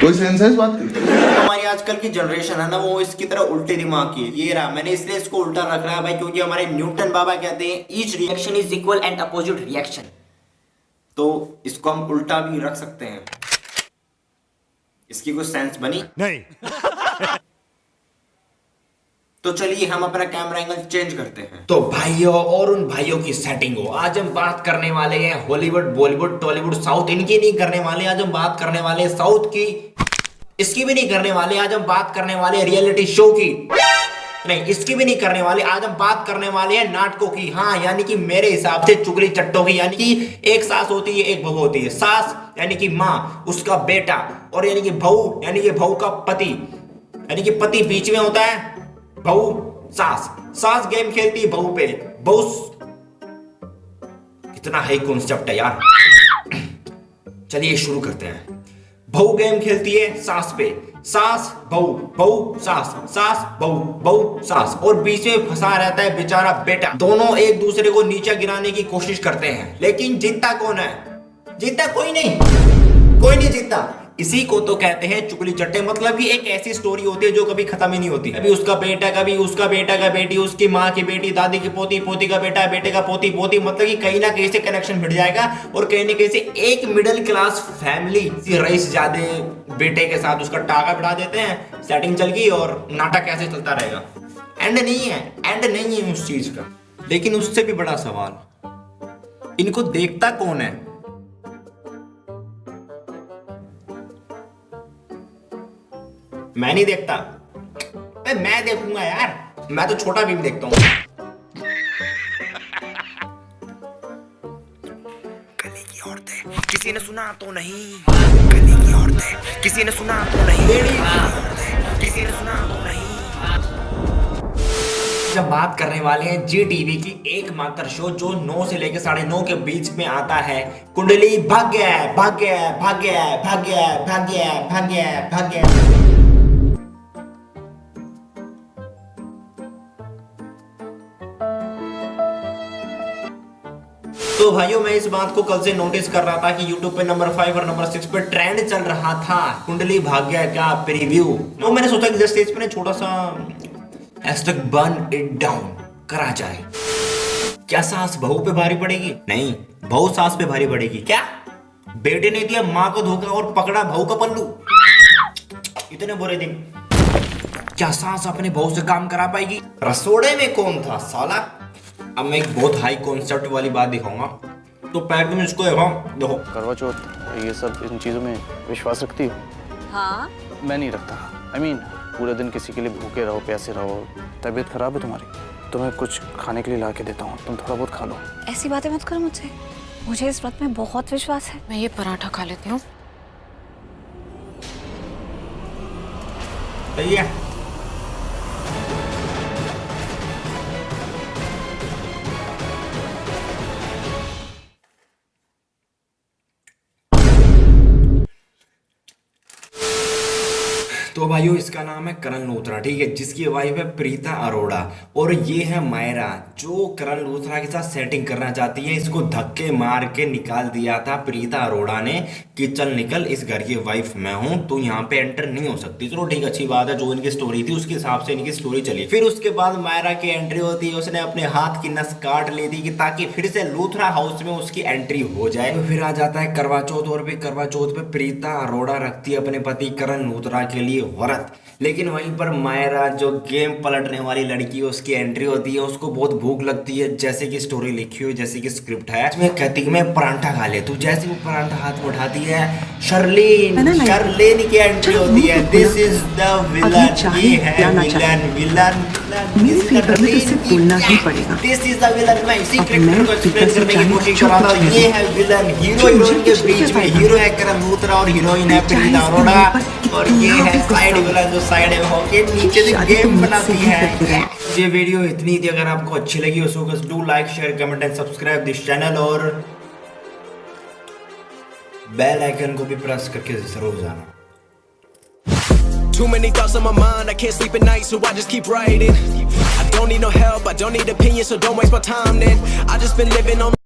कोई सेंस है इस बात की? हमारी आजकल की जनरेशन है ना, वो इसकी तरह उल्टे दिमाग की है। ये रहा, मैंने इसलिए इसको उल्टा रख रहा है भाई, क्योंकि हमारे न्यूटन बाबा कहते हैं each reaction is equal and opposite reaction. तो इसको हम उल्टा भी रख सकते हैं। इसकी कुछ सेंस बनी नहीं। तो चलिए हम अपना कैमरा एंगल चेंज करते हैं। तो भाइयों और उन भाइयों की सेटिंग हो, आज हम बात करने वाले हैं हॉलीवुड, बॉलीवुड, टॉलीवुड, साउथ, इनकी नहीं करने वाले। आज हम बात करने वाले हैं साउथ की, इसकी भी नहीं करने वाले। आज हम बात करने वाले हैं रियलिटी शो की, नहीं इसकी भी नहीं करने वाले। आज हम बात करने वाले हैं नाटकों की। हाँ, यानी कि मेरे हिसाब से चुगली चट्टों की। यानी कि एक सास होती है, एक बहू होती है। सास यानी कि माँ, उसका बेटा, और यानी कि बहू यानी कि बहू का पति, यानी कि पति बीच में होता है, बहू सास। सास गेम खेलती है बहू पे, बहू। कितना हाई कॉन्सेप्ट है यार। चलिए शुरू करते हैं। बहू गेम खेलती है सास पे, सास बहू, बहू सास, सास बहू, बहू सास, और बीच में फंसा रहता है बेचारा बेटा। दोनों एक दूसरे को नीचे गिराने की कोशिश करते हैं, लेकिन जीतता कौन है? जीतता कोई नहीं, कोई नहीं जीतता। इसी को तो कहते हैं चुगली चट्टे। मतलब कि एक ऐसी स्टोरी होती है जो कभी खत्म ही नहीं होती। कभी उसका बेटा, कभी उसका बेटा का बेटी, उसकी माँ की बेटी, दादी की पोती, पोती का बेटा, बेटे का पोती, पोती। मतलब कि कहीं ना कहीं से कनेक्शन भिड़ जाएगा, और कहीं ना कहीं से एक मिडिल क्लास फैमिली रईस ज्यादा बेटे के साथ उसका टाका बिठा देते हैं। सेटिंग चल गई और नाटक कैसे चलता रहेगा। एंड नहीं है, एंड नहीं है उस चीज का। लेकिन उससे भी बड़ा सवाल, इनको देखता कौन है? मैं नहीं देखता। मैं देखूंगा यार, मैं तो छोटा भीम देखता हूँ। गली की औरतें, किसी ने सुना तो नहीं। गली की औरतें, किसी ने सुना तो नहीं। किसी ने सुना तो नहीं। जब बात करने वाले हैं जी टीवी की एकमात्र शो जो 9 से लेकर 9:30 के बीच में आता है, कुंडली भाग्य, भाग्य, भाग्य, भाग्य, भाग्य, भाग्य, भाग्य। तो भाइयों, मैं इस बात को कल से नोटिस कर रहा था कि YouTube पे नंबर 5 और नंबर 6 पे ट्रेंड चल रहा था कुंडली भाग्य का प्रीव्यू। तो मैंने सोचा कि जस्ट इस पे छोटा सा हैशटैग बर्न इट डाउन करा जाए। क्या सास बहू पे भारी पड़ेगी? नहीं, बहू सास पे भारी पड़ेगी। क्या बेटे ने दिया माँ को धोखा और पकड़ा बहू का पल्लू? इतने बुरे दिन। क्या सास अपने बहू से काम करा पाएगी? रसोड़े में कौन था साला? अब मैं एक बहुत हाई कॉन्सेप्ट वाली बात दिखाऊंगा। तो पैर में इसको देखो। करवा चौथ ये सब इन चीजों में विश्वास रखती हो? हाँ। मैं नहीं रखता। I mean, पूरे दिन किसी के लिए भूखे रहो, प्यासे रहो। तबीयत खराब है तुम्हारी, तुम्हें कुछ खाने के लिए ला के देता हूँ, तुम थोड़ा बहुत खा लो। ऐसी बातें मत करो मुझसे, मुझे इस व्रत में बहुत विश्वास है। मैं ये पराठा खा लेती हूँ। सही है। तो भाइयों, इसका नाम है करण लूथरा, ठीक है, जिसकी वाइफ है प्रीता अरोड़ा, और ये है मायरा जो करण लूथरा के साथ सेटिंग करना चाहती है। इसको धक्के मार के निकाल दिया था प्रीता अरोड़ा ने कि चल निकल, इस घर की वाइफ मैं हूं, तो यहाँ पे एंटर नहीं हो सकती। चलो ठीक, अच्छी बात है। जो इनकी स्टोरी थी उसके हिसाब से इनकी स्टोरी चली। फिर उसके बाद मायरा की एंट्री होती है, उसने अपने हाथ की नस काट ली थी कि ताकि फिर से लूथरा हाउस में उसकी एंट्री हो जाए। तो फिर आ जाता है करवा चौथ, और भी करवा चौथ पे प्रीता अरोड़ा रखती है अपने पति करण लूथरा के लिए व्रत। लेकिन वहीं पर मायरा जो गेम पलटने वाली लड़की है, उसकी एंट्री होती है। उसको बहुत भूख लगती है, जैसे कि स्टोरी लिखी हुई, जैसे कि स्क्रिप्ट है। इसमें कहती है मैं परांठा खा ले। तो जैसे वो परांठा हाथ में उठाती है, शर्लेन की एंट्री होती है। दिस इज द विलन, ये है villain, villain this is the villain. मैं इसी कैरेक्टर को एक्सप्लेन करने की कोशिश कर रहा था। ये है विलन। हीरो हीरोइन के बीच में हीरो है करण लूथरा और हीरोइन है प्रीता अरोड़ा, और ये है साइड विलन जो साइड में होके नीचे से गेम बनाती है। ये वीडियो इतनी थी। अगर आपको अच्छी लगी हो so do like, share, comment and subscribe this channel, और बेल आइकन को भी प्रेस करके जरूर जाना। Too many thoughts on my mind, I can't sleep at night, so I just keep writing. I don't need no help, I don't need opinions, so don't waste my time then. I just been living on